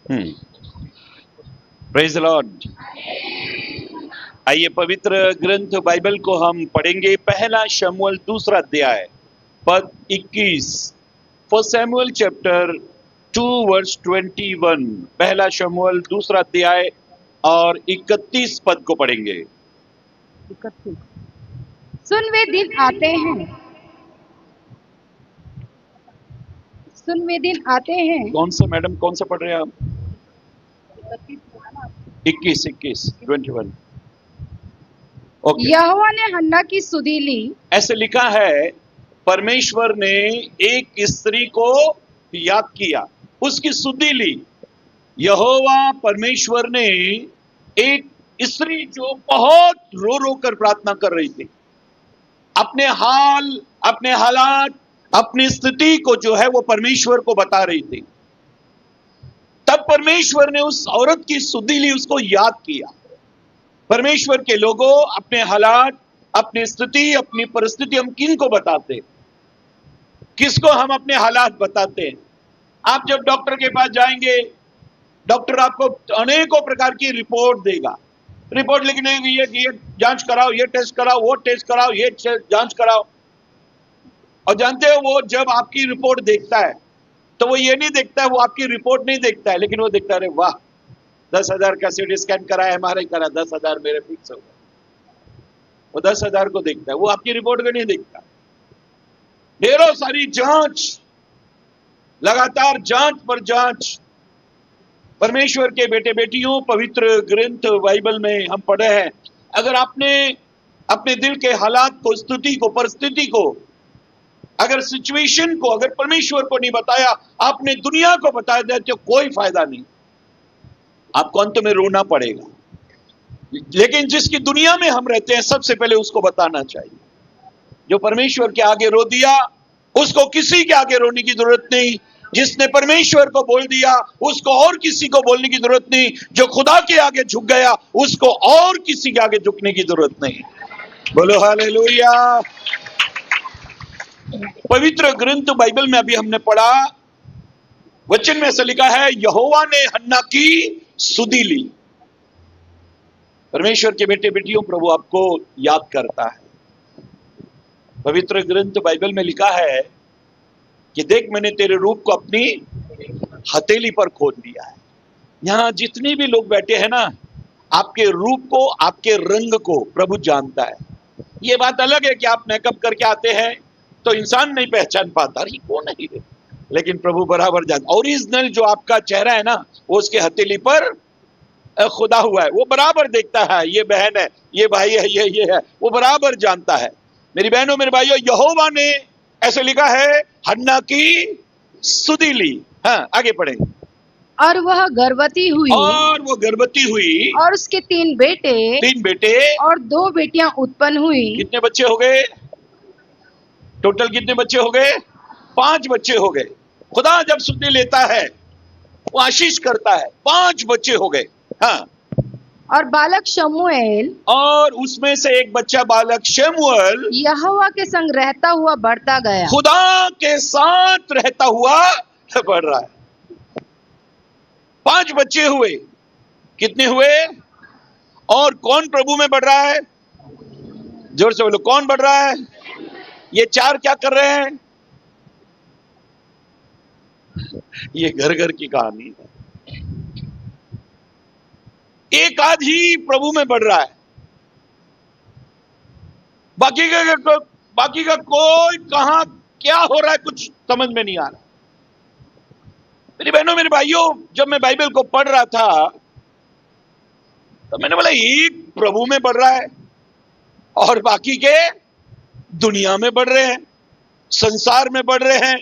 Praise the Lord. आइए पवित्र ग्रंथ बाइबल को हम पढ़ेंगे। पहला शमूएल दूसरा अध्याय पद 21। फर्स्ट शमूएल चैप्टर 2 वर्स 21। पहला शमूएल दूसरा अध्याय और 31 पद को पढ़ेंगे। 31। सुन वे दिन आते हैं, सुन वे दिन आते हैं। कौन सा मैडम, कौन सा पढ़ रहे हैं आप? 21 21 ओके। यहोवा ने हन्ना की सुधि ली। ऐसे लिखा है, परमेश्वर ने एक स्त्री को याद किया, उसकी सुधि ली। यहोवा परमेश्वर ने एक स्त्री जो बहुत रो रो कर प्रार्थना कर रही थी, अपने हाल, अपने हालात, अपनी स्थिति को जो है वो परमेश्वर को बता रही थी, तब परमेश्वर ने उस औरत की सुधि ली, उसको याद किया। परमेश्वर के लोगों, अपने हालात, अपनी स्थिति, अपनी परिस्थिति हम किन को बताते हैं? किसको हम अपने हालात बताते हैं? आप जब डॉक्टर के पास जाएंगे, डॉक्टर आपको अनेकों प्रकार की रिपोर्ट देगा। रिपोर्ट लिखने ये जांच कराओ, ये टेस्ट कराओ, वो टेस्ट कराओ, ये जांच कराओ। और जानते हो, वो जब आपकी रिपोर्ट देखता है तो वो ये नहीं देखता है, वो आपकी रिपोर्ट नहीं देखता है, लेकिन वो देखता है, अरे वाह 10,000 का सीटी स्कैन कराया, MRI करा, 10,000 मेरे फिक्स हो गए। वो 10,000 को देखता है, वो आपकी रिपोर्ट को नहीं देखता। ढेरों सारी जांच, लगातार जांच पर जांच। परमेश्वर के बेटे बेटियों, पवित्र ग्रंथ बाइबल में हम पढ़े हैं, अगर आपने अपने दिल के हालात को, स्थिति को, परिस्थिति को, अगर सिचुएशन को अगर परमेश्वर को नहीं बताया, आपने दुनिया को बता दिया, तो कोई फायदा नहीं, आपको अंत में रोना पड़ेगा। लेकिन जिसकी दुनिया में हम रहते हैं, सबसे पहले उसको बताना चाहिए। जो परमेश्वर के आगे रो दिया, उसको किसी के आगे रोने की जरूरत नहीं। जिसने परमेश्वर को बोल दिया, उसको और किसी को बोलने की जरूरत नहीं। जो खुदा के आगे झुक गया, उसको और किसी के आगे झुकने की जरूरत नहीं। बोलो हालेलुया। पवित्र ग्रंथ बाइबल में अभी हमने पढ़ा, वचन में ऐसा लिखा है, यहोवा ने हन्ना की सुधि ली। परमेश्वर के बेटे बेटियों, प्रभु आपको याद करता है। पवित्र ग्रंथ बाइबल में लिखा है कि देख, मैंने तेरे रूप को अपनी हथेली पर खोद लिया है। यहां जितने भी लोग बैठे हैं ना, आपके रूप को, आपके रंग को प्रभु जानता है। ये बात अलग है कि आप मेकअप करके आते हैं तो इंसान नहीं पहचान पाता, अरे कौन है, लेकिन प्रभु बराबर जानता। ओरिजिनल जो आपका चेहरा है ना, वो उसके हथेली पर खुदा हुआ है, वो बराबर देखता है, ये बहन है, ये भाई है, ये है, वो बराबर जानता है। मेरी बहनों, मेरे भाइयों, यहोवा ने, ऐसे लिखा है, हन्ना की सुधि ली। हाँ, आगे पढ़े। और वह गर्भवती हुई, और वो गर्भवती हुई, और उसके 3 बेटे और 2 बेटियां उत्पन्न हुई। कितने बच्चे हो गए? टोटल कितने बच्चे हो गए? 5 बच्चे हो गए। खुदा जब सुधि लेता है, वो आशीष करता है। 5 बच्चे हो गए। हाँ, और बालक शमूएल, और उसमें से एक बच्चा बालक शमूएल यहोवा के संग रहता हुआ बढ़ता गया। खुदा के साथ रहता हुआ बढ़ रहा है। 5 बच्चे हुए। कितने हुए? और कौन प्रभु में बढ़ रहा है? जोर से बोलो, कौन बढ़ रहा है? ये 4 क्या कर रहे हैं? ये घर घर की कहानी है। एक आध ही प्रभु में बढ़ रहा है, बाकी का कोई कहां क्या हो रहा है कुछ समझ में नहीं आ रहा। मेरी बहनों, मेरे भाइयों, जब मैं बाइबल को पढ़ रहा था तो मैंने बोला, एक प्रभु में बढ़ रहा है और बाकी के दुनिया में बढ़ रहे हैं, संसार में बढ़ रहे हैं।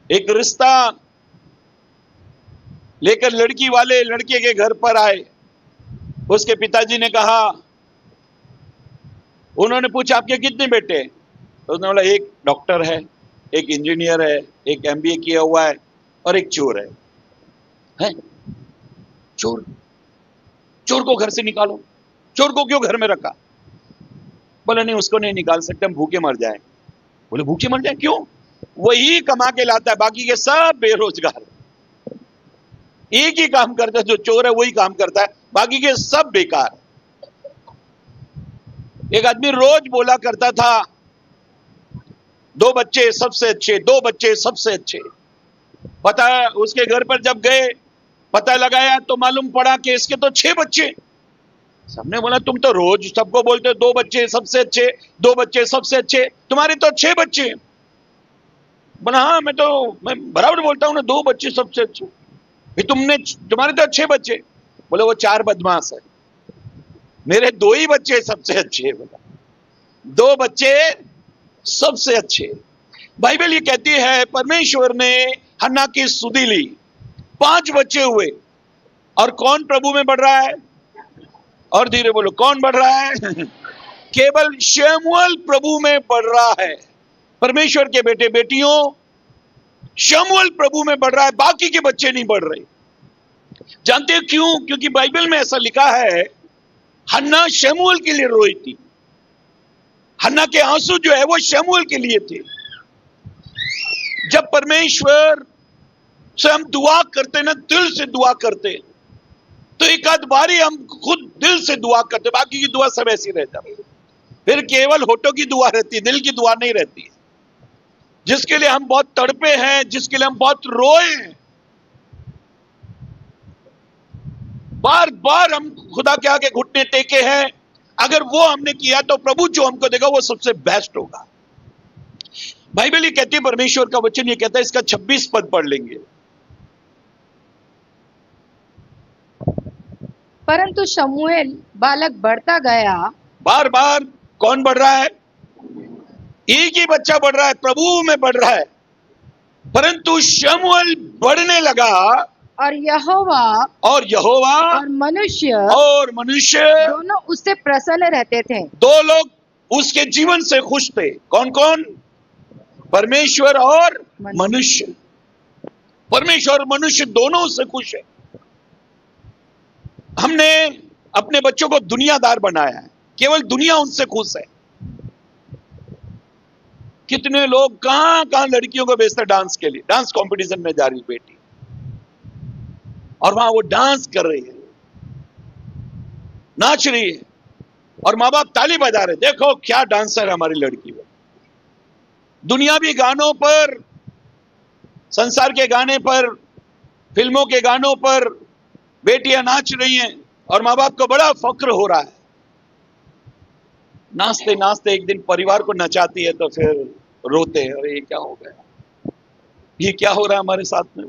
एक रिश्ता लेकर लड़की वाले लड़के के घर पर आए। उसके पिताजी ने कहा, उन्होंने पूछा, आपके कितने बेटे? तो उसने बोला, एक डॉक्टर है, एक इंजीनियर है, एक MBA किया हुआ है, और एक चोर है? चोर? चोर को घर से निकालो। चोर को क्यों घर में रखा? बोले, नहीं, उसको नहीं निकाल सकते, हम भूखे मर जाएं। बोले, भूखे मर जाएं? क्यों? वही कमा के लाता है, बाकी के सब बेरोजगार। एक ही काम करता है, जो चोर है वही काम करता है, बाकी के सब बेकार। एक आदमी रोज बोला करता था, 2 बच्चे सबसे अच्छे, 2 बच्चे सबसे अच्छे। पता है उसके घर पर जब गए, पता लगाया तो मालूम पड़ा कि इसके तो 6 बच्चे। सबने बोला तुम तो रोज सबको बोलते हो 2 बच्चे सबसे अच्छे, 2 बच्चे सबसे अच्छे, तुम्हारे तो 6 बच्चे। बोला हाँ मैं बराबर बोलता हूँ ना, 2 बच्चे सबसे अच्छे। फिर तुम्हारे तो 6 बच्चे। बोले वो 4 बदमाश है, मेरे 2 ही बच्चे सबसे अच्छे। बोला 2 बच्चे सबसे अच्छे। बाइबल ये कहती है परमेश्वर ने हन्ना की सुधि ली, 5 बच्चे हुए। और कौन प्रभु में बढ़ रहा है? और धीरे बोलो, कौन बढ़ रहा है? केवल शमूएल प्रभु में बढ़ रहा है। परमेश्वर के बेटे बेटियों, शमूएल प्रभु में बढ़ रहा है, बाकी के बच्चे नहीं बढ़ रहे। जानते हो क्यों? क्योंकि बाइबल में ऐसा लिखा है, हन्ना शमूएल के लिए रोई थी। हन्ना के आंसू जो है वो शमूएल के लिए थे। जब परमेश्वर से हम दुआ करते ना, दिल से दुआ करते, तो एक आध बारी हम खुद दिल से दुआ करते, बाकी की दुआ सब ऐसी रह जाती। फिर केवल होठों की दुआ रहती है, दिल की दुआ नहीं रहती है। जिसके लिए हम बहुत तड़पे हैं, जिसके लिए हम बहुत रोए हैं, बार बार हम खुदा के आगे घुटने टेके हैं, अगर वो हमने किया तो प्रभु जो हमको देगा वो सबसे बेस्ट होगा। बाइबल ये कहती है, परमेश्वर का वचन ये कहता है, इसका 26 पद पढ़ लेंगे। परंतु शमूएल बालक बढ़ता गया। बार बार कौन बढ़ रहा है? एक ही बच्चा बढ़ रहा है, प्रभु में बढ़ रहा है। परंतु शमूएल बढ़ने लगा, और यहोवा और मनुष्य दोनों उससे प्रसन्न रहते थे। 2 लोग उसके जीवन से खुश थे। कौन कौन? परमेश्वर और मनुष्य। परमेश्वर और मनुष्य दोनों उससे खुश है। हमने अपने बच्चों को दुनियादार बनाया है, केवल दुनिया उनसे खुश है। कितने लोग कहां कहां लड़कियों को भेजते डांस के लिए, डांस कंपटीशन में जा रही बेटी, और वहां वो डांस कर रही है, नाच रही है, और माँ बाप ताली बजा रहे, देखो क्या डांसर है हमारी लड़की। वो दुनियावी गानों पर, संसार के गाने पर, फिल्मों के गानों पर बेटियां नाच रही हैं, और माँ बाप को बड़ा फक्र हो रहा है। नाचते नाचते एक दिन परिवार को नचाती है तो फिर रोते हैं, अरे ये क्या हो गया, ये क्या हो रहा है हमारे साथ में।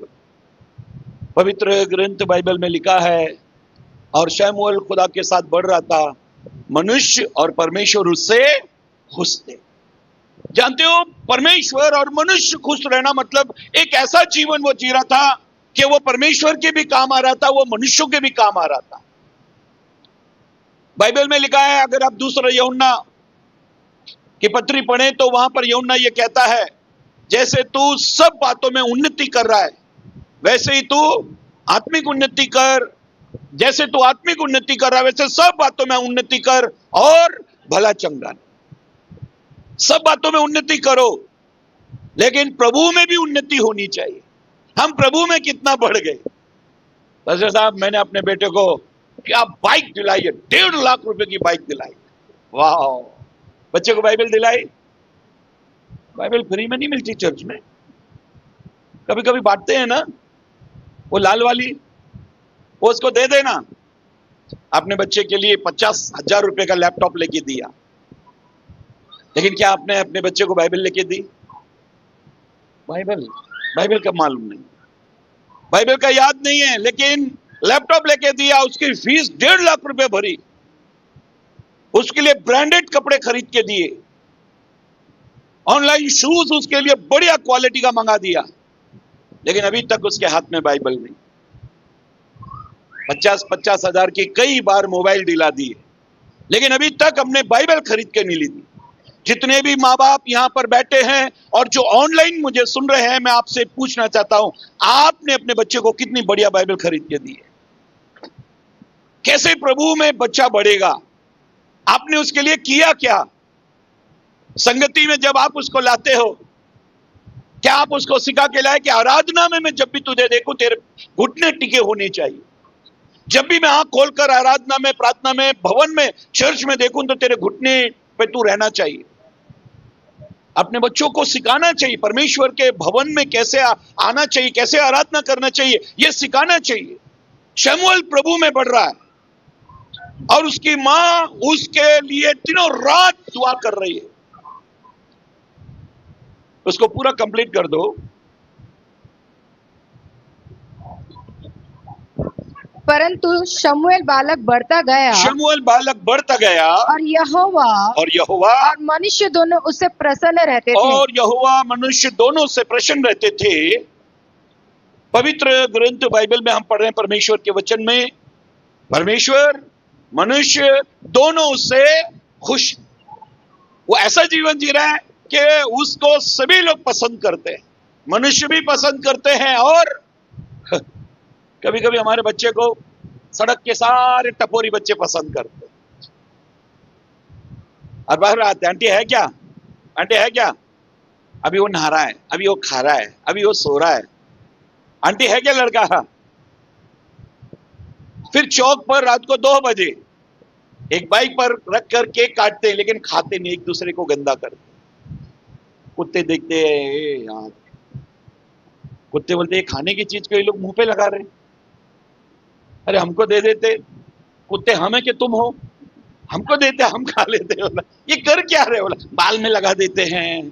पवित्र ग्रंथ बाइबल में लिखा है, और शमूएल खुदा के साथ बढ़ रहा था, मनुष्य और परमेश्वर उससे खुश थे। जानते हो, परमेश्वर और मनुष्य खुश रहना मतलब एक ऐसा जीवन वो जी रहा था कि वो परमेश्वर के भी काम आ रहा था, वो मनुष्यों के भी काम आ रहा था। बाइबल में लिखा है, अगर आप दूसरा यूहन्ना की पत्री पढ़े तो वहां पर यूहन्ना ये कहता है, जैसे तू सब बातों में उन्नति कर रहा है, वैसे ही तू आत्मिक उन्नति कर। जैसे तू आत्मिक उन्नति कर रहा है, वैसे सब बातों में उन्नति कर और भला चंगा। सब बातों में उन्नति करो, लेकिन प्रभु में भी उन्नति होनी चाहिए। हम प्रभु में कितना बढ़ गए। वैसे साहब, मैंने अपने बेटे को क्या बाइक दिलाई है, 1.5 लाख रुपए की बाइक दिलाई। वाह! बच्चे को बाइबल दिलाई। बाइबल फ्री में नहीं मिलती चर्च में, कभी कभी बांटते हैं ना, वो लाल वाली, वो उसको दे देना। अपने बच्चे के लिए 50,000 रुपए का लैपटॉप लेके दिया, लेकिन क्या आपने अपने बच्चे को बाइबल लेके दी? बाइबल का मालूम नहीं, बाइबल का याद नहीं है, लेकिन लैपटॉप लेके दिया, उसकी फीस 1.5 लाख रुपए भरी, उसके लिए ब्रांडेड कपड़े खरीद के दिए, ऑनलाइन शूज उसके लिए बढ़िया क्वालिटी का मंगा दिया, लेकिन अभी तक उसके हाथ में बाइबल नहीं। 50-50 हजार की कई बार मोबाइल दिला दिए, लेकिन अभी तक हमने बाइबल खरीद के नहीं ली थी। जितने भी माँ बाप यहां पर बैठे हैं और जो ऑनलाइन मुझे सुन रहे हैं, मैं आपसे पूछना चाहता हूं, आपने अपने बच्चे को कितनी बढ़िया बाइबल खरीद के दी है? कैसे प्रभु में बच्चा बढ़ेगा? आपने उसके लिए किया क्या? संगति में जब आप उसको लाते हो, क्या क्या आप उसको सिखा के लाए कि आराधना में मैं जब भी तुझे देखूं तेरे घुटने टिके होने चाहिए, जब भी मैं आंख खोलकर आराधना में, प्रार्थना में, भवन में, चर्च में देखूं तो तेरे घुटने पे तू रहना चाहिए। अपने बच्चों को सिखाना चाहिए परमेश्वर के भवन में कैसे आना चाहिए, कैसे आराधना करना चाहिए, यह सिखाना चाहिए। शमूएल प्रभु में बढ़ रहा है और उसकी मां उसके लिए दिनों रात दुआ कर रही है। उसको पूरा कंप्लीट कर दो। परंतु शमूएल बालक बढ़ता गया शमूएल बालक बढ़ता गया और यहोवा और मनुष्य दोनों उससे प्रसन्न रहते थे। और यहोवा मनुष्य दोनों से प्रसन्न रहते थे। पवित्र ग्रंथ बाइबल में हम पढ़ रहे हैं परमेश्वर के वचन में, परमेश्वर मनुष्य दोनों उससे खुश। वो ऐसा जीवन जी रहा है कि उसको सभी लोग पसंद करते हैं, मनुष्य भी पसंद करते हैं। और कभी कभी हमारे बच्चे को सड़क के सारे टपोरी बच्चे पसंद करते हैं। और बाहर आते, आंटी है क्या, आंटी है क्या, अभी वो नहा रहा है, अभी वो खा रहा है, अभी वो सो रहा है, आंटी है क्या लड़का। फिर चौक पर रात को 2 बजे एक बाइक पर रख कर केक काटते हैं, लेकिन खाते नहीं, एक दूसरे को गंदा करते। कुत्ते देखते हैं यार, कुत्ते बोलते हैं खाने की चीज को ये लोग मुंह पे लगा रहे हैं, अरे हमको दे देते, कुत्ते हमें कि तुम हो, हमको देते हम खा लेते। बोला ये कर क्या रहे, बोला बाल में लगा देते हैं,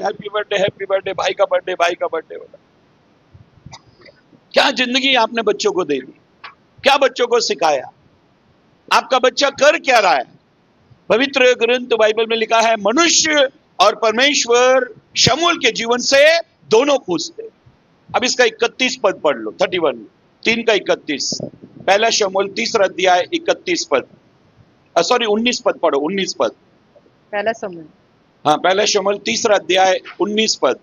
हैप्पी बर्थडे, भाई का बर्थडे, भाई का बर्थडे। बोला क्या जिंदगी आपने बच्चों को दे दी, क्या बच्चों को सिखाया, आपका बच्चा कर क्या रहा है। पवित्र ग्रंथ बाइबल में लिखा है मनुष्य और परमेश्वर शमूएल के जीवन से दोनों खुश थे। अब इसका 31 पद पढ़ लो, 31, 3 का 31, पहला शमूएल 3 अध्याय 31 पद, सॉरी 19 पद पढ़ो, 19 पद, पहला शमूएल, हाँ पहला शमूएल 3 अध्याय 19 पद।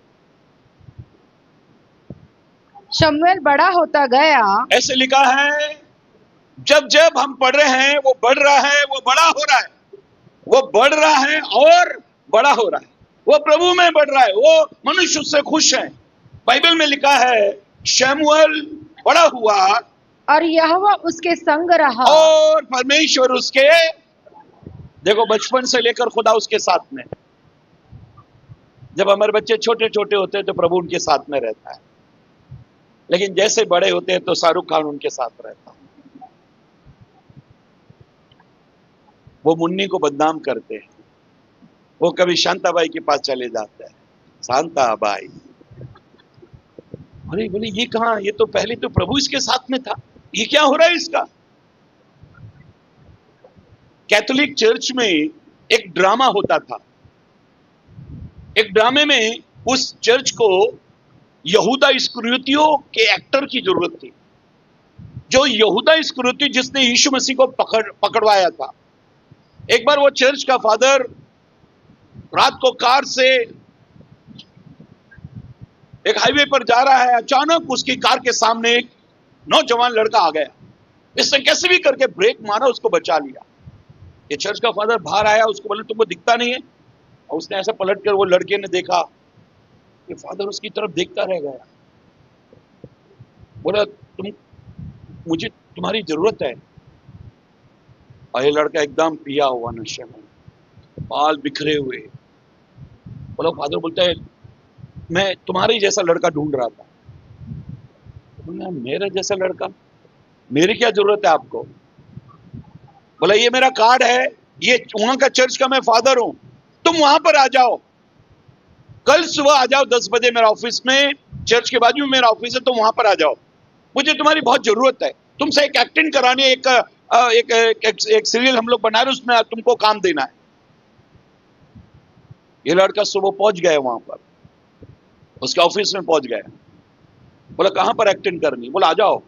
शमूएल बड़ा होता गया, ऐसे लिखा है, जब जब हम पढ़ रहे हैं वो बढ़ रहा है, वो बड़ा हो रहा है, वो बढ़ रहा है और बड़ा हो रहा है, वो प्रभु में बढ़ रहा है, वो मनुष्य उससे खुश है। बाइबल में लिखा है शमूएल बड़ा हुआ और यहोवा उसके संग रहा, और परमेश्वर उसके, देखो बचपन से लेकर खुदा उसके साथ में। जब हमारे बच्चे छोटे छोटे होते हैं तो प्रभु उनके साथ में रहता है, लेकिन जैसे बड़े होते हैं तो शाहरुख खान उनके साथ रहता है। वो मुन्नी को बदनाम करते हैं, वो कभी शांताबाई के पास चले जाते हैं, शांताबाई, अरे बोले ये कहां, ये तो पहले तो प्रभु इसके साथ में था, ये क्या हो रहा है इसका। कैथोलिक चर्च में एक ड्रामा होता था, एक ड्रामे में उस चर्च को यहूदा इस्करियोतियों के एक्टर की जरूरत थी, जो यहूदा इस्करियोती जिसने यीशु मसीह को पकड़वाया था। एक बार वो चर्च का फादर रात को कार से एक हाईवे पर जा रहा है, अचानक उसकी कार के सामने एक नौजवान लड़का आ गया, इसने कैसे भी करके ब्रेक मारा, उसको बचा लिया। ये चर्च का फादर बाहर आया, उसको बोला तुमको दिखता नहीं है, और उसने ऐसा पलट कर, वो लड़के ने देखा, ये फादर उसकी तरफ देखता रह गया, बोला मुझे तुम्हारी जरूरत है। और ये लड़का एकदम पिया हुआ, नशे में, बाल बिखरे हुए, बोला फादर बोलता है मैं तुम्हारे जैसा लड़का ढूंढ रहा था। बोला मेरा जैसा लड़का, मेरी क्या जरूरत है आपको। बोला ये मेरा कार्ड है, ये वहां का चर्च का मैं फादर हूं, तुम वहां पर आ जाओ, कल सुबह आ जाओ 10 बजे मेरा ऑफिस में, चर्च के बाजू में मेरा ऑफिस है, तुम वहां पर आ जाओ, मुझे तुम्हारी बहुत जरूरत है, तुमसे एक एक्टिंग करानी है, एक सीरियल हम लोग बना रहे, उसमें तुमको काम देना है। ये लड़का सुबह पहुंच गया वहां पर, उसके ऑफिस में पहुंच गया, बोला कहां पर एक्टिंग करनी, बोला आ जाओ,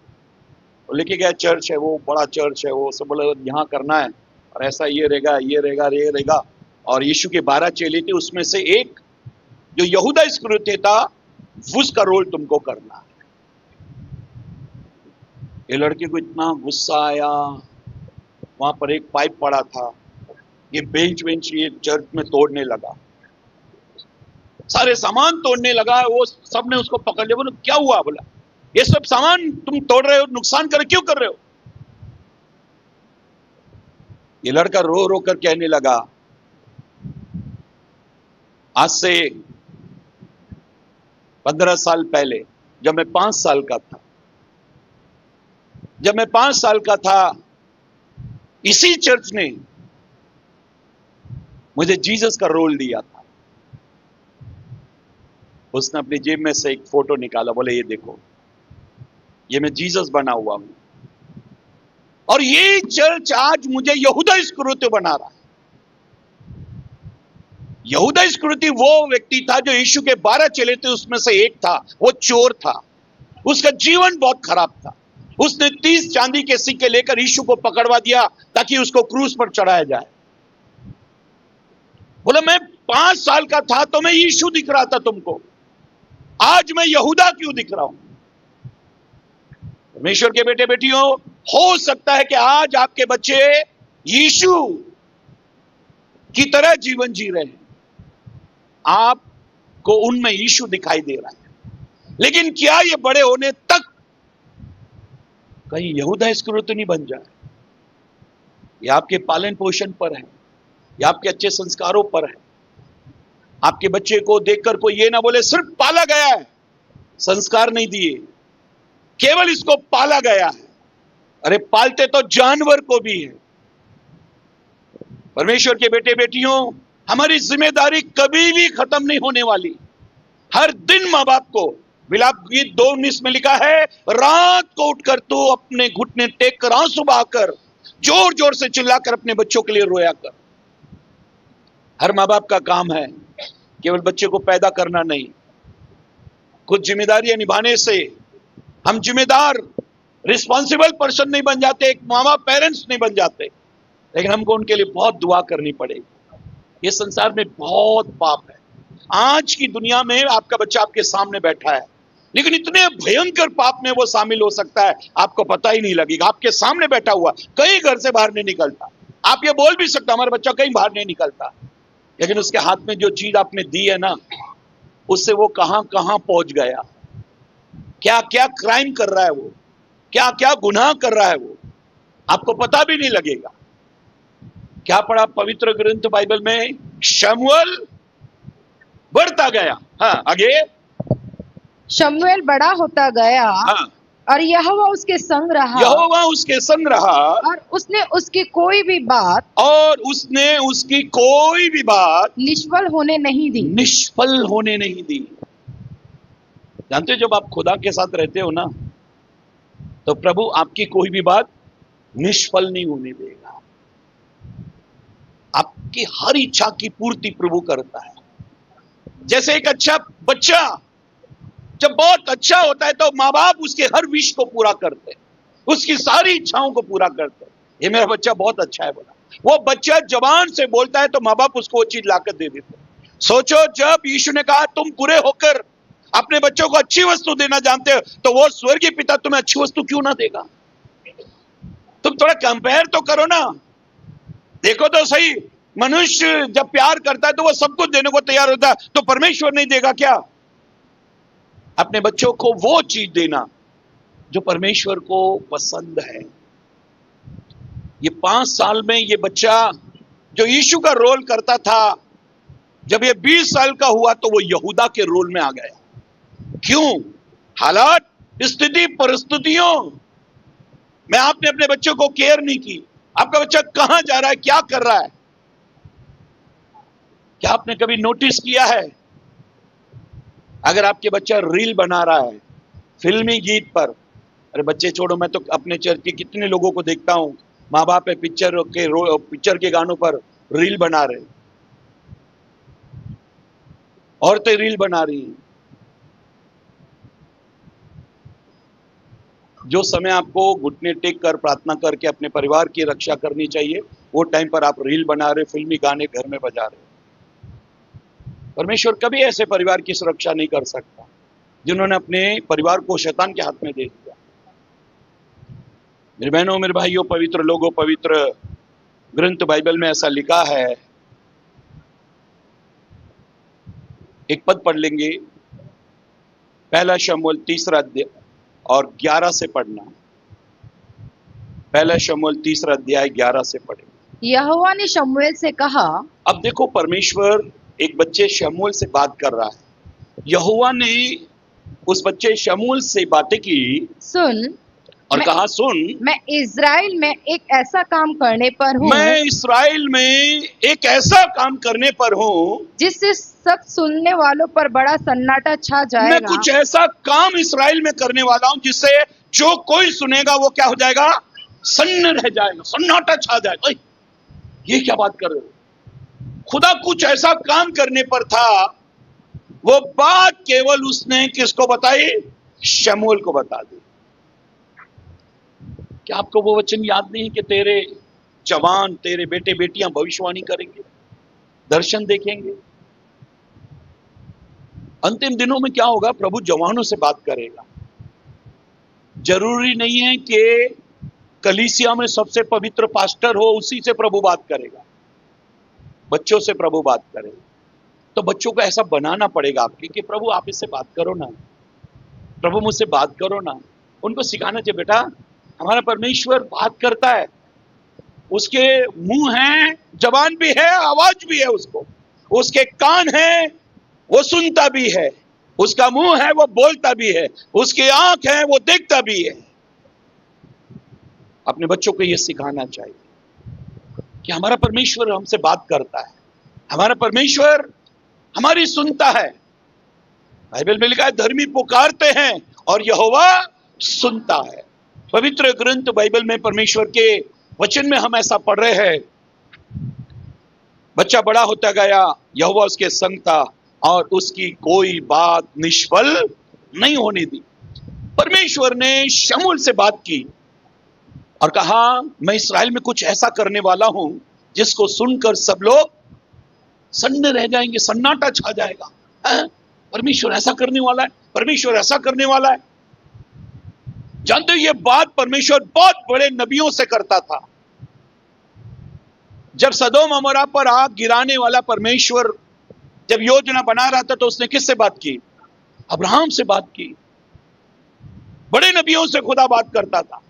लेके गया, चर्च है, वो बड़ा चर्च है, वो सब बोला यहाँ करना है, और ऐसा ये रहेगा, ये रहेगा, ये रहेगा। और यीशु के 12 चेले थे, उसमें से एक जो यहूदा इस्करियोती था, उसका रोल तुमको करना है। ये लड़के को इतना गुस्सा आया, वहां पर एक पाइप पड़ा था, ये बेंच ये चर्च में तोड़ने लगा, सारे सामान तोड़ने लगा। वो सबने उसको पकड़ लिया। बोला क्या हुआ? बोला ये सब सामान तुम तोड़ रहे हो, नुकसान कर क्यों कर रहे हो? ये लड़का रो रो कर कहने लगा, आज से 15 साल पहले जब मैं 5 साल का था, इसी चर्च ने मुझे जीसस का रोल दिया था। उसने अपनी जेब में से एक फोटो निकाला, बोले ये देखो, ये मैं जीसस बना हुआ हूं और ये चर्च आज मुझे यहूदा इस्करियोती बना रहा है। यहूदा इस्करियोती वो व्यक्ति था जो यीशु के 12 चेले थे, उसमें से एक था। वो चोर था, उसका जीवन बहुत खराब था। उसने 30 चांदी के सिक्के लेकर यीशु को पकड़वा दिया ताकि उसको क्रूस पर चढ़ाया जाए। बोला मैं 5 साल का था तो मैं यीशु दिख रहा था तुमको, आज मैं यहूदा क्यों दिख रहा हूं? परमेश्वर के बेटे बेटियों, हो सकता है कि आज आपके बच्चे यीशु की तरह जीवन जी रहे हैं, आपको उनमें यीशु दिखाई दे रहा है, लेकिन क्या ये बड़े होने तक कहीं यहूदा इस्करियोती नहीं बन जाए? ये आपके पालन पोषण पर है, ये आपके अच्छे संस्कारों पर है। आपके बच्चे को देखकर कोई ये ना बोले सिर्फ पाला गया है, संस्कार नहीं दिए, केवल इसको पाला गया है। अरे पालते तो जानवर को भी है। परमेश्वर के बेटे बेटियों, हमारी जिम्मेदारी कभी भी खत्म नहीं होने वाली। हर दिन मां बाप को, विलाप गीत 2:19 में लिखा है, रात को उठकर तू अपने घुटने टेक कर आंसू बहाकर जोर जोर से चिल्लाकर अपने बच्चों के लिए रोया कर। हर मां बाप का काम है केवल बच्चे को पैदा करना नहीं, कुछ जिम्मेदारियां निभाने से हम जिम्मेदार रिस्पॉन्सिबल पर्सन नहीं बन जाते, एक माँ बाप पेरेंट्स नहीं बन जाते, लेकिन हमको उनके लिए बहुत दुआ करनी पड़ेगी। ये संसार में बहुत पाप है। आज की दुनिया में आपका बच्चा आपके सामने बैठा है, लेकिन इतने भयंकर पाप में वो शामिल हो सकता है आपको पता ही नहीं लगेगा। आपके सामने बैठा हुआ, कहीं घर से बाहर नहीं निकलता, आप ये बोल भी सकते हमारा बच्चा कहीं बाहर नहीं निकलता, लेकिन उसके हाथ में जो चीज आपने दी है ना, उससे वो कहां कहां पहुंच गया, क्या क्या क्राइम कर रहा है वो, क्या क्या गुनाह कर रहा है वो, आपको पता भी नहीं लगेगा। क्या पढ़ा पवित्र ग्रंथ बाइबल में? शमूएल बढ़ता गया। हाँ आगे, शमूएल बड़ा होता गया हाँ, और यहोवा उसके संग रहा, यहोवा उसके संग रहा और उसने उसकी कोई भी बात निष्फल होने नहीं दी। जानते हो जब आप खुदा के साथ रहते हो ना, तो प्रभु आपकी कोई भी बात निष्फल नहीं होने देगा। आपकी हर इच्छा की पूर्ति प्रभु करता है। जैसे एक अच्छा बच्चा जब बहुत अच्छा होता है तो माँ बाप उसके हर विश को पूरा करते हैं, उसकी सारी इच्छाओं को पूरा करते हैं। ये मेरा बच्चा बहुत अच्छा है बोला, वो बच्चा जबान से बोलता है तो माँ बाप उसको वो चीज लाकर दे देते हैं। सोचो जब यीशु ने कहा तुम बुरे होकर अपने बच्चों को अच्छी वस्तु देना जानते हो, तो वो स्वर्गीय पिता तुम्हें अच्छी वस्तु क्यों ना देगा? तुम थोड़ा कंपेयर तो करो ना, देखो तो सही। मनुष्य जब प्यार करता है तो वो सब कुछ देने को तैयार होता है, तो परमेश्वर नहीं देगा क्या? अपने बच्चों को वो चीज देना जो परमेश्वर को पसंद है। ये 5 साल में ये बच्चा जो यीशु का रोल करता था, जब ये 20 साल का हुआ तो वो यहूदा के रोल में आ गया। क्यों? हालात, स्थिति, परिस्थितियों में आपने अपने बच्चों को केयर नहीं की। आपका बच्चा कहां जा रहा है, क्या कर रहा है, क्या आपने कभी नोटिस किया है? अगर आपके बच्चा रील बना रहा है फिल्मी गीत पर, अरे बच्चे छोड़ो, मैं तो अपने चर्च के कितने लोगों को देखता हूं, माँ बाप है पिक्चर के गानों पर रील बना रहे, औरतें रील बना रही हैं। जो समय आपको घुटने टेक कर प्रार्थना करके अपने परिवार की रक्षा करनी चाहिए, वो टाइम पर आप रील बना रहे, फिल्मी गाने घर में बजा रहे। परमेश्वर कभी ऐसे परिवार की सुरक्षा नहीं कर सकता जिन्होंने अपने परिवार को शैतान के हाथ में दे दिया। मेरे बहनों, मेरे भाइयों, पवित्र लोगों, पवित्र ग्रंथ बाइबल में ऐसा लिखा है, एक पद पढ़ लेंगे, पहला शमूएल 3 अध्याय और 11 से पढ़ना। पहला शमूएल 3 अध्याय 11 से पढ़े। यहोवा ने शमूएल से कहा, अब देखो, परमेश्वर एक बच्चे शमूएल से बात कर रहा है। यहोवा ने उस बच्चे शमूएल से बातें की सुन, और मैं- कहा, सुन, मैं इज़राइल में एक ऐसा काम करने पर हूँ मैं इस्राएल में एक ऐसा काम करने पर हूँ, जिससे सब सुनने वालों पर बड़ा सन्नाटा छा मैं जाएगा। कुछ ऐसा काम इस्राएल में करने वाला हूं जिससे जो कोई सुनेगा वो क्या हो जाएगा? सन्न रह जाएगा, सन्नाटा छा जाएगा। ओए, ये क्या बात कर रहे हो? खुदा कुछ ऐसा काम करने पर था, वो बात केवल उसने किसको बताई? शमूएल को बता दी। क्या आपको वो वचन याद नहीं कि तेरे जवान, तेरे बेटे बेटियां भविष्यवाणी करेंगे, दर्शन देखेंगे? अंतिम दिनों में क्या होगा? प्रभु जवानों से बात करेगा। जरूरी नहीं है कि कलीसिया में सबसे पवित्र पास्टर हो उसी से प्रभु बात करेगा, बच्चों से प्रभु बात करेगा। तो बच्चों को ऐसा बनाना पड़ेगा आपके कि प्रभु आप इससे बात करो ना, प्रभु मुझसे बात करो ना। उनको सिखाना चाहिए, बेटा हमारा परमेश्वर बात करता है, उसके मुंह है, जबान भी है, आवाज भी है, उसके कान है, वो सुनता भी है, उसका मुंह है, वो बोलता भी है, उसकी आंख है, वो देखता भी है। अपने बच्चों को यह सिखाना चाहिए कि हमारा परमेश्वर हमसे बात करता है, हमारा परमेश्वर हमारी सुनता है। बाइबल में लिखा है, धर्मी पुकारते हैं और यहोवा सुनता है। पवित्र ग्रंथ बाइबल में परमेश्वर के वचन में हम ऐसा पढ़ रहे हैं। बच्चा बड़ा होता गया, यहोवा उसके संग था और उसकी कोई बात निष्फल नहीं होने दी। परमेश्वर ने शमूएल से बात की और कहा, मैं इस्राएल में कुछ ऐसा करने वाला हूं जिसको सुनकर सब लोग सन्न रह जाएंगे, सन्नाटा छा जाएगा। परमेश्वर ऐसा करने वाला है, परमेश्वर ऐसा करने वाला है। जानते हो, ये बात परमेश्वर बहुत बड़े नबियों से करता था। जब सदोम अमोरा पर आग गिराने वाला परमेश्वर जब योजना बना रहा था, तो उसने किससे बात की? अब्राहम से बात की। बड़े नबियों से खुदा बात करता था।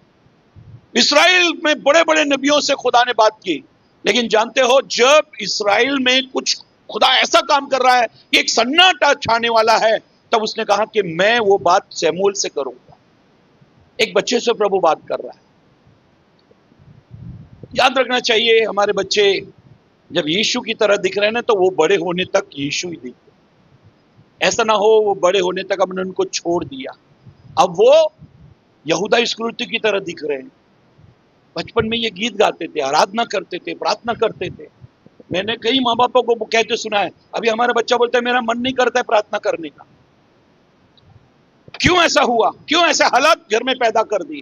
इस्राएल में बड़े बड़े नबियों से खुदा ने बात की। लेकिन जानते हो, जब इस्राएल में कुछ खुदा ऐसा काम कर रहा है कि एक सन्नाटा छाने वाला है, तब उसने कहा कि मैं वो बात शमूएल से करूंगा। एक बच्चे से प्रभु बात कर रहा है। याद रखना चाहिए, हमारे बच्चे जब यीशु की तरह दिख रहे हैं ना, तो वो बड़े होने तक यीशु ही दिखते। ऐसा ना हो वो बड़े होने तक हमने उनको छोड़ दिया, अब वो यहूदा इस्करियोती की तरह दिख रहे हैं। बचपन में ये गीत गाते थे, आराधना करते थे, प्रार्थना करते थे। मैंने कई माँ बापों को कहते सुना है, अभी हमारा बच्चा बोलता है मेरा मन नहीं करता है प्रार्थना करने का। क्यों ऐसा हुआ? क्यों ऐसे हालात घर में पैदा कर दिए?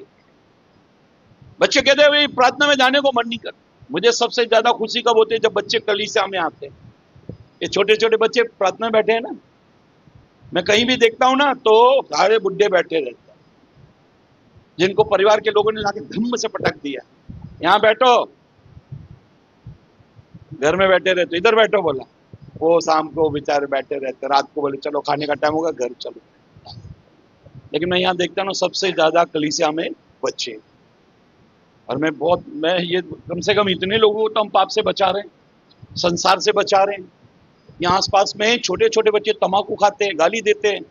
बच्चे कहते हैं भाई प्रार्थना में जाने को मन नहीं करता। मुझे सबसे ज्यादा खुशी कब होती है? जब बच्चे कलीसिया में आते हैं। ये छोटे छोटे बच्चे प्रार्थना में बैठे हैं ना, मैं कहीं भी देखता हूं ना, तो सारे बुढ़े बैठे रहते हैं, जिनको परिवार के लोगों ने लाके धम्म से पटक दिया, यहां बैठो, घर में बैठे रहते, इधर बैठो बोला। वो शाम को बेचारे बैठे रहते, रात को बोले चलो खाने का टाइम होगा, घर चलो। लेकिन मैं यहाँ देखता हूँ सबसे ज्यादा कलीसिया में बच्चे। और मैं ये कम से कम इतने लोगों को तो हम पाप से बचा रहे हैं, संसार से बचा रहे हैं। यहाँ आसपास में छोटे छोटे बच्चे तम्बाकू खाते हैं, गाली देते हैं,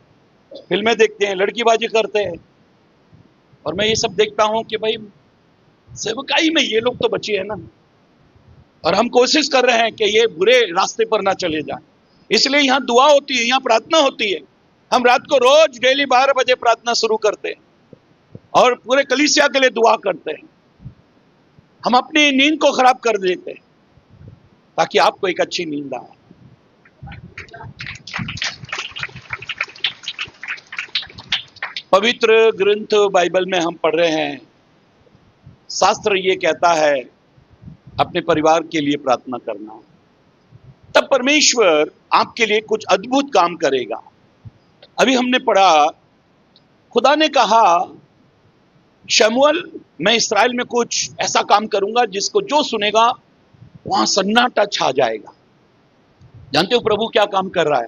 फिल्में देखते हैं, लड़कीबाजी करते हैं। और मैं ये सब देखता हूँ कि भाई सेवकाई में ये लोग तो बचे हैं ना, और हम कोशिश कर रहे हैं कि ये बुरे रास्ते पर ना चले जाएं। इसलिए यहाँ दुआ होती है, यहाँ प्रार्थना होती है। हम रात को रोज डेली 12 बजे प्रार्थना शुरू करते हैं और पूरे कलीसिया के लिए दुआ करते हैं। हम अपनी नींद को खराब कर देते हैं ताकि आपको एक अच्छी नींद आए। पवित्र ग्रंथ बाइबल में हम पढ़ रहे हैं, शास्त्र ये कहता है अपने परिवार के लिए प्रार्थना करना, तब परमेश्वर आपके लिए कुछ अद्भुत काम करेगा। अभी हमने पढ़ा, खुदा ने कहा शमूएल, मैं इस्राएल में कुछ ऐसा काम करूंगा जिसको जो सुनेगा वहां सन्नाटा छा जाएगा। जानते हो प्रभु क्या काम कर रहा है?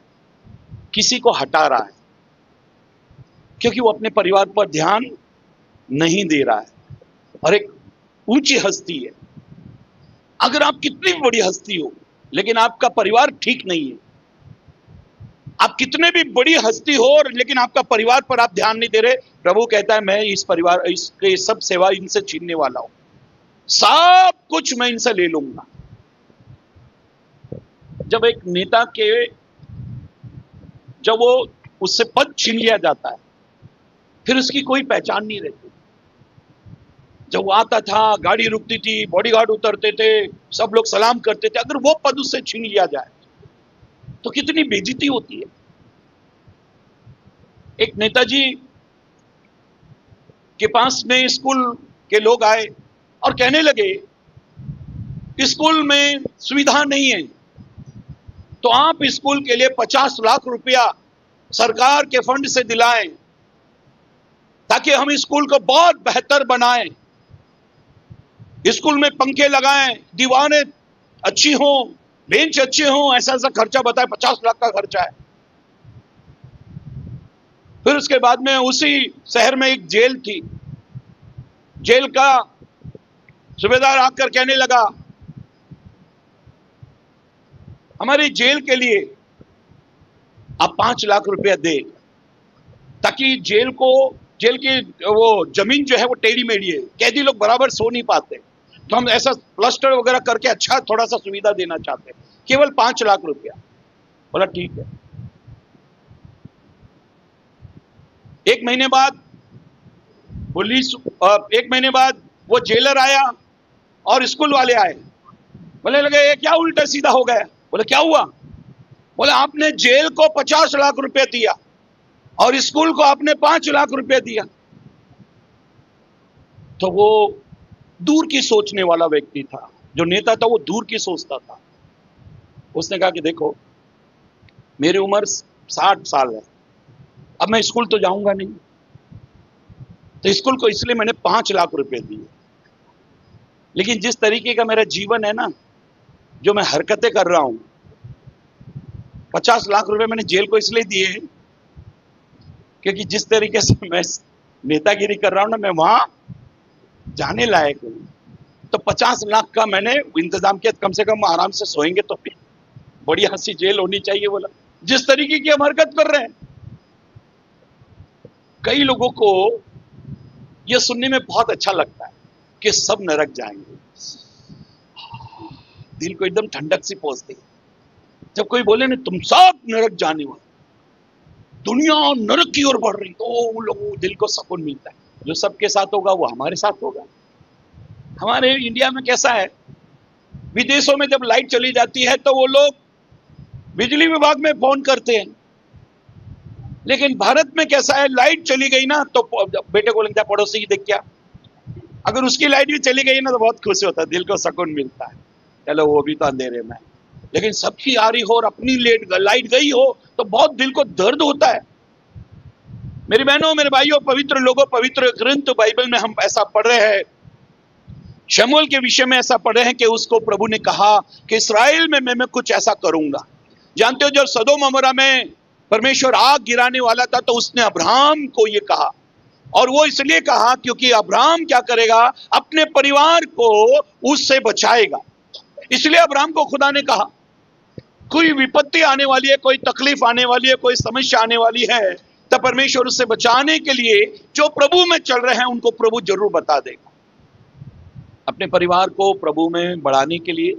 किसी को हटा रहा है, क्योंकि वो अपने परिवार पर ध्यान नहीं दे रहा है और एक ऊंची हस्ती है। अगर आप कितनी भी बड़ी हस्ती हो लेकिन आपका परिवार ठीक नहीं है, आप कितने भी बड़ी हस्ती हो और लेकिन आपका परिवार पर आप ध्यान नहीं दे रहे, प्रभु कहता है मैं इस परिवार इसके सब सेवा इनसे छीनने वाला हूं, सब कुछ मैं इनसे ले लूंगा। जब एक नेता के जब वो उससे पद छीन लिया जाता है फिर उसकी कोई पहचान नहीं रहती। जब वो आता था गाड़ी रुकती थी, बॉडीगार्ड उतरते थे, सब लोग सलाम करते थे, अगर वो पद उससे छीन लिया जाए तो कितनी बेइज्जती होती है। एक नेताजी के पास में स्कूल के लोग आए और कहने लगे स्कूल में सुविधा नहीं है तो आप स्कूल के लिए 50 लाख रुपया सरकार के फंड से दिलाएं ताकि हम स्कूल को बहुत बेहतर बनाएं, स्कूल में पंखे लगाएं, दीवारें अच्छी हो, बेंच अच्छे हो, ऐसा ऐसा खर्चा बताए, 50 लाख का खर्चा है। फिर उसके बाद में उसी शहर में एक जेल थी, जेल का सूबेदार आकर कहने लगा हमारी जेल के लिए आप 5 लाख रुपया दे ताकि जेल की वो जमीन जो है वो टेढ़ी मेढ़ी है, कैदी लोग बराबर सो नहीं पाते, तो हम ऐसा प्लास्टर वगैरह करके अच्छा थोड़ा सा सुविधा देना चाहते हैं, केवल 5 लाख रुपया। बोला ठीक है। एक महीने बाद वो जेलर आया और स्कूल वाले आए, बोले लगे ये क्या उल्टा सीधा हो गया। बोले क्या हुआ। बोले आपने जेल को 50 लाख रुपए दिया और स्कूल को आपने 5 लाख रुपए दिया। तो वो दूर की सोचने वाला व्यक्ति था, जो नेता था वो दूर की सोचता था। उसने कहा कि देखो मेरी उम्र 60 साल है, अब मैं स्कूल तो जाऊंगा नहीं, तो स्कूल को इसलिए मैंने 5 लाख रुपए दिए। लेकिन जिस तरीके का मेरा जीवन है ना, जो मैं हरकतें कर रहा हूं, 50 लाख रुपए मैंने जेल को इसलिए दिए क्योंकि जिस तरीके से मैं नेतागिरी कर रहा हूं ना, मैं वहां जाने लायक हूं। तो 50 लाख का मैंने इंतजाम किया, कम से कम आराम से सोएंगे तो फिर बढ़िया हंसी जेल होनी चाहिए। बोला जिस तरीके की हम हरकत कर रहे हैं, कई लोगों को यह सुनने में बहुत अच्छा लगता है कि सब नरक जाएंगे, दिल को एकदम ठंडक सी पहुंचती है जब कोई बोले ना तुम सब नरक जाने वाले, दुनिया नरक की ओर बढ़ रही, तो उन लोगों दिल को सुकून मिलता है। जो सबके साथ होगा वो हमारे साथ होगा। हमारे इंडिया में कैसा है, विदेशों में जब लाइट चली जाती है तो वो लोग बिजली विभाग में फोन करते हैं, लेकिन भारत में कैसा है, लाइट चली गई ना तो बेटे को लगता है पड़ोसी की देख क्या, अगर उसकी लाइट भी चली गई ना तो बहुत खुश होता है, दिल को सुकून मिलता है, चलो वो भी तो अंधेरे में। लेकिन सबकी आ रही हो और अपनी लाइट गई हो तो बहुत दिल को दर्द होता है। मेरी बहनों मेरे भाइयों, पवित्र लोगों, पवित्र ग्रंथ बाइबल में हम ऐसा पढ़ रहे हैं, शमूएल के विषय में ऐसा पढ़ रहे हैं कि उसको प्रभु ने कहा कि इस्राएल में मैं कुछ ऐसा करूंगा। जानते हो जब सदोम अमोरा में परमेश्वर आग गिराने वाला था तो उसने अब्राहम को ये कहा, और वो इसलिए कहा क्योंकि अब्राहम क्या करेगा, अपने परिवार को उससे बचाएगा। इसलिए अब्राहम को खुदा ने कहा कोई विपत्ति आने वाली है, कोई तकलीफ आने वाली है, कोई समस्या आने वाली है, तब परमेश्वर उससे बचाने के लिए जो प्रभु में चल रहे हैं उनको प्रभु जरूर बता देगा। अपने परिवार को प्रभु में बढ़ाने के लिए,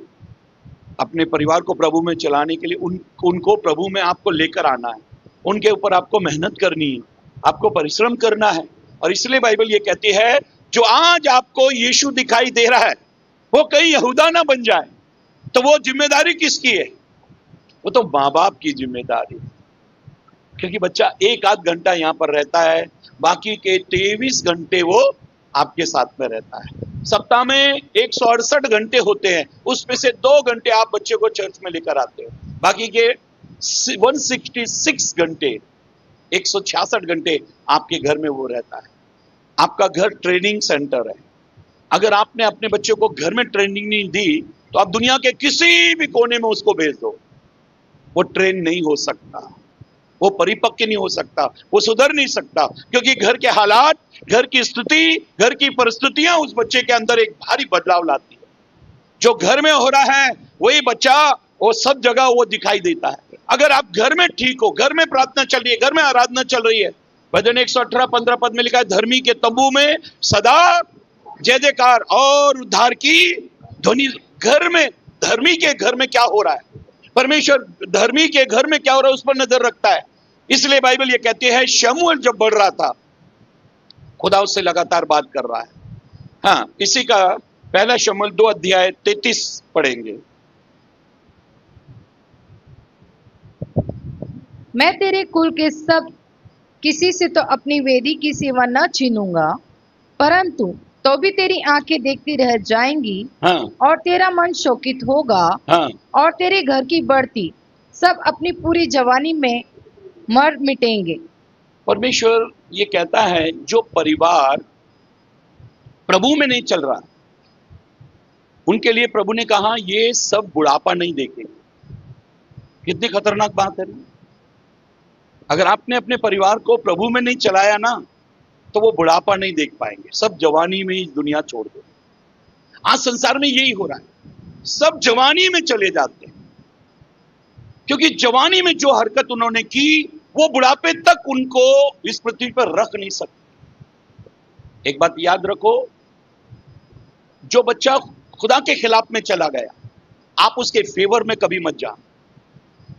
अपने परिवार को प्रभु में चलाने के लिए उनको प्रभु में आपको लेकर आना है, उनके ऊपर आपको मेहनत करनी है, आपको परिश्रम करना है। और इसलिए बाइबल ये कहती है जो आज आपको यीशु दिखाई दे रहा है वो कहीं यहूदा ना बन जाए। तो वो जिम्मेदारी किसकी है, वो तो माँ बाप की जिम्मेदारी है, क्योंकि बच्चा 1 आध घंटा यहाँ पर रहता है, बाकी के 23 घंटे वो आपके साथ में रहता है। सप्ताह में 168 घंटे होते हैं, उसमें से 2 घंटे आप बच्चे को चर्च में लेकर आते हो, बाकी के 166 घंटे 166 घंटे आपके घर में वो रहता है। आपका घर ट्रेनिंग सेंटर है। अगर आपने अपने बच्चे को घर में ट्रेनिंग नहीं दी तो आप दुनिया के किसी भी कोने में उसको भेज दो, वो ट्रेन नहीं हो सकता। वो परिपक्व नहीं हो सकता, वो सुधर नहीं सकता, क्योंकि घर के हालात, घर की स्थिति, घर की परिस्थितियां उस बच्चे के अंदर एक भारी बदलाव लाती है। जो घर में हो रहा है वही बच्चा वो सब जगह वो दिखाई देता है। अगर आप घर में ठीक हो, घर में प्रार्थना चल रही है, घर में आराधना चल रही है, भजन 118-15 पद में लिखा है, धर्मी के तंबू में सदा जय जयकार और उद्धार की ध्वनि। घर में, धर्मी के घर में क्या हो रहा है, परमेश्वर धर्मी के घर में क्या हो रहा है उस पर नजर रखता है। इसलिए बाइबल ये कहती है, शमूएल जब बढ़ रहा था खुदा उससे लगातार बात कर रहा है। हाँ, इसी का पहला शमूएल 2:33 पढ़ेंगे। मैं तेरे कुल के सब किसी से तो अपनी वेदी की सेवा न छीनूंगा, परंतु तो भी तेरी आंखें देखती रह जाएंगी। हाँ, और तेरा मन शोकित होगा। हाँ, और तेरे घर की बढ़ती सब अपनी पूरी जवानी में मर मिटेंगे। परमेश्वर ये कहता है, जो परिवार प्रभु में नहीं चल रहा उनके लिए प्रभु ने कहा ये सब बुढ़ापा नहीं देखेंगे। कितनी खतरनाक बात है ना। अगर आपने अपने परिवार को प्रभु में नहीं चलाया ना, तो वो बुढ़ापा नहीं देख पाएंगे, सब जवानी में ही दुनिया छोड़ दो। आज संसार में यही हो रहा है, सब जवानी में चले जाते हैं, क्योंकि जवानी में जो हरकत उन्होंने की वो बुढ़ापे तक उनको इस पृथ्वी पर रख नहीं सकते। एक बात याद रखो, जो बच्चा खुदा के खिलाफ में चला गया, आप उसके फेवर में कभी मत जाओ।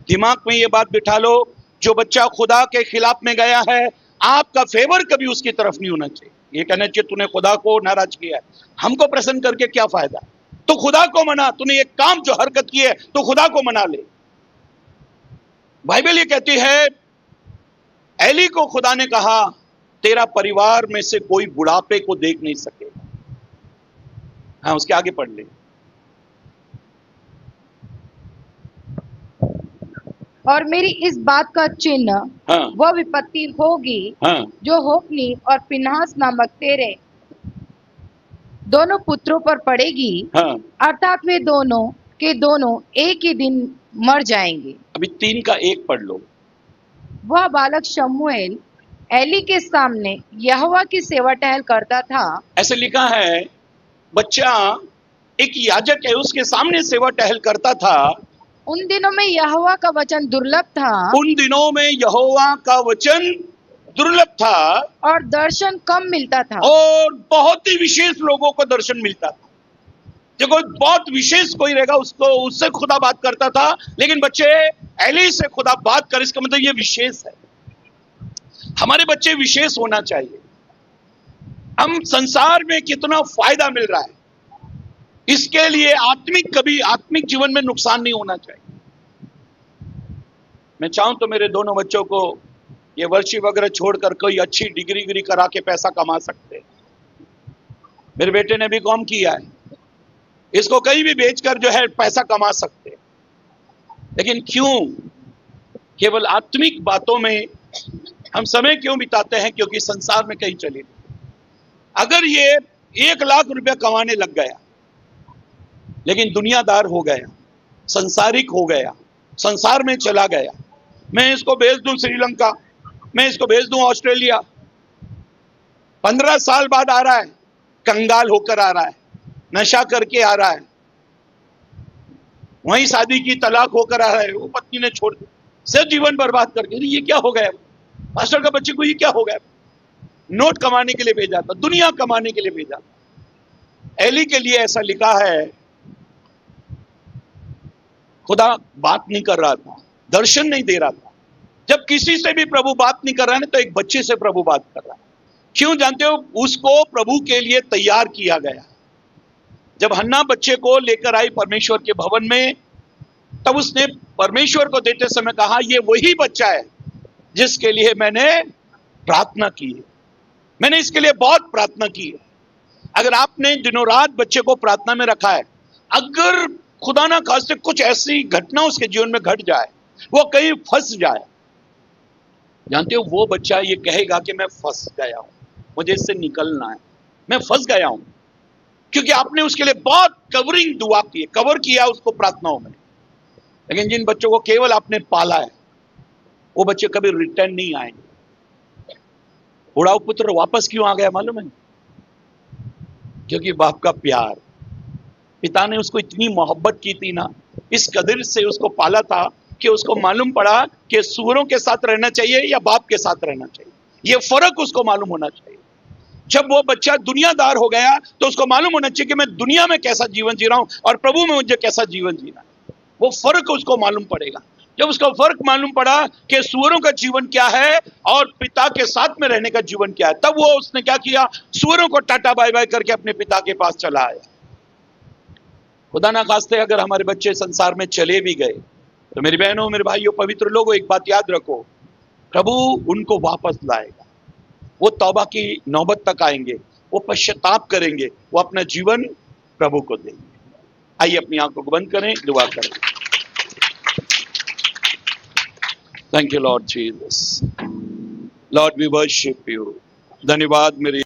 दिमाग में ये बात बिठा लो, जो बच्चा खुदा के खिलाफ में गया है, आपका फेवर कभी उसकी तरफ नहीं होना चाहिए। ये कहना चाहिए तूने खुदा को नाराज किया है, हमको प्रसन्न करके क्या फायदा, तो खुदा को मना। तूने ये काम जो हरकत की है तो खुदा को मना ले। बाइबल ये कहती है, एली को खुदा ने कहा तेरा परिवार में से कोई बुढ़ापे को देख नहीं सकेगा। हाँ, उसके आगे पढ़ ले। और मेरी इस बात का चिन्ह हाँ, वह विपत्ति होगी हाँ, जो होप्नी और फिनहास नामक तेरे दोनों पुत्रों पर पड़ेगी, हाँ। अर्थात वे दोनों के दोनों एक ही दिन मर जाएंगे। अभी 3 का 1 पढ़ लो। वह बालक शमूएल एली के सामने यहोवा की सेवा टहल करता था। ऐसे लिखा है, बच्चा एक याजक है, उसके सामने सेवा टहल करता था। उन दिनों में यहोवा का वचन दुर्लभ था। उन दिनों में यहोवा का वचन दुर्लभ था और दर्शन कम मिलता था। और बहुत ही विशेष लोगों को दर्शन मिलता था। देखो, बहुत विशेष कोई रहेगा उसको, उससे खुदा बात करता था। लेकिन बच्चे एली से खुदा बात कर, इसका मतलब ये विशेष है। हमारे बच्चे विशेष होना चाहिए। हम संसार में कितना फायदा मिल रहा है, इसके लिए आत्मिक जीवन में नुकसान नहीं होना चाहिए। मैं चाहूं तो मेरे दोनों बच्चों को ये वर्षी वगैरह छोड़कर कोई अच्छी डिग्री करा के पैसा कमा सकते हैं। मेरे बेटे ने भी कॉम किया है, इसको कहीं भी बेचकर जो है पैसा कमा सकते हैं। लेकिन क्यों केवल आत्मिक बातों में हम समय क्यों बिताते हैं? क्योंकि संसार में कहीं चले। अगर ये 1 लाख रुपया कमाने लग गया लेकिन दुनियादार हो गया, संसारिक हो गया, संसार में चला गया, मैं इसको भेज दूं श्रीलंका, मैं इसको भेज दूं ऑस्ट्रेलिया, 15 साल बाद आ रहा है, कंगाल होकर आ रहा है, नशा करके आ रहा है, वहीं शादी की तलाक होकर आ रहा है, वो पत्नी ने छोड़ दी, सिर्फ जीवन बर्बाद करके। ये क्या हो गया? पास्टर का बच्चे को ये क्या हो गया? नोट कमाने के लिए भेजा था, दुनिया कमाने के लिए भेजा था। एली के लिए ऐसा लिखा है, खुदा बात नहीं कर रहा था, दर्शन नहीं दे रहा था। जब किसी से भी प्रभु बात नहीं कर रहा है तो एक बच्चे से प्रभु बात कर रहा है। क्यों जानते हो? उसको प्रभु के लिए तैयार किया गया। जब हन्ना बच्चे को लेकर आई परमेश्वर के भवन में, तब उसने परमेश्वर को देते समय कहा, ये वही बच्चा है जिसके लिए मैंने प्रार्थना की है, मैंने इसके लिए बहुत प्रार्थना की है। अगर आपने दिनों रात बच्चे को प्रार्थना में रखा है, अगर खुदा ना खास्ते कुछ ऐसी घटना उसके जीवन में घट जाए, वो कहीं फंस जाए, जानते हो वो बच्चा ये कहेगा कि मैं फंस गया हूं, मुझे इससे निकलना है, मैं फंस गया हूं। क्योंकि आपने उसके लिए बहुत कवरिंग दुआ की है, कवर किया उसको प्रार्थनाओं में। लेकिन जिन बच्चों को केवल आपने पाला है, वो बच्चे कभी रिटर्न नहीं आएंगे। उड़ाऊ पुत्र वापस क्यों आ गया मालूम है? क्योंकि बाप का प्यार, पिता ने उसको इतनी मोहब्बत की थी ना, इस कदर से उसको पाला था कि उसको मालूम पड़ा कि सूअरों के साथ रहना चाहिए या बाप के साथ रहना चाहिए। ये फर्क उसको मालूम होना चाहिए। जब वो बच्चा दुनियादार हो गया तो उसको मालूम होना चाहिए कि मैं दुनिया में कैसा जीवन जी रहा हूं और प्रभु में मुझे कैसा जीवन जीना है। वो फर्क उसको मालूम पड़ेगा। जब उसको फर्क मालूम पड़ा कि सूअरों का जीवन क्या है और पिता के साथ में रहने का जीवन क्या है, तब वो उसने क्या किया, सूअरों को टाटा बाय बाय करके अपने पिता के पास चला आया। खुदा ना खास्ते अगर हमारे बच्चे संसार में चले भी गए तो मेरी बहनों, मेरे भाइयों, पवित्र लोगों, एक बात याद रखो, प्रभु उनको वापस लाएगा। वो तौबा की नौबत तक आएंगे, वो पश्चाताप करेंगे, वो अपना जीवन प्रभु को देंगे। आइए अपनी आंखों को बंद करें, दुआ करें। Thank you Lord Jesus, Lord we worship you. धन्यवाद मेरी